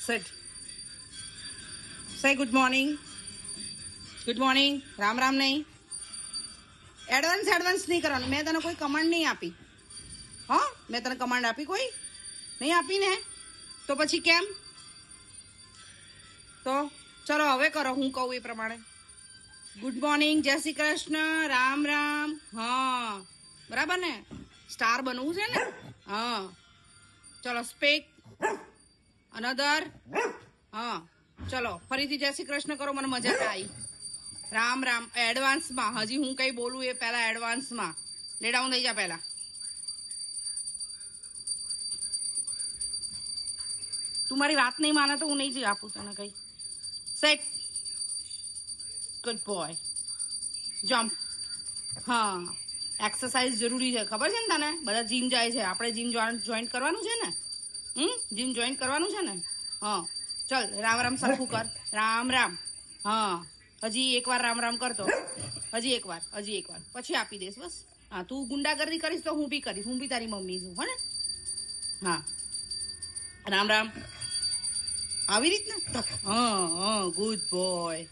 Sit. Say good morning. Good morning. Ram Ram નહીં. Advance નહીં કરવાનું. મેં તને કોઈ કમાન્ડ નહીં આપી. હા, મેં તને કમાન્ડ આપી કોઈ નહીં આપી ને, તો પછી કેમ? તો ચલો હવે કરો, હું કહું એ પ્રમાણે. ગુડ મોર્નિંગ, જય શ્રી કૃષ્ણ, રામ રામ. હા, બરાબર ને? સ્ટાર બનવું છે ને? હા, ચલો સ્પીક અનધર. હા, ચલો ફરીથી જય શ્રી કૃષ્ણ કરો, મને મજા આવી. રામ રામ એડવાન્સમાં. હજી હું કઈ બોલું એ પહેલા એડવાન્સમાં લે ડાઉન થઈ જા. પહેલા તું મારી વાત નહીં માને તો હું નહીં જ આપું તને કઈ. સેટ. Good boy. જમ્પ. હા, એક્સરસાઇઝ જરૂરી છે, ખબર છે ને તને? બધા જીમ જાય છે, આપણે જીમ જોઈન કરવાનું છે ને? જીમ જોઈન કરવાનું છે ને? હા, ચલ રામ રામ સરખું કર. રામ રામ. હા, હજી એકવાર રામ રામ કરતો. હજી એકવાર પછી આપી દઈશ બસ. હા, તું ગુંડાગર્દી કરીશ તો હું બી કરીશ. હું બી તારી મમ્મી છું, હો ને? હા, રામ રામ. આવી રીતના. હા, ગુડ બોય.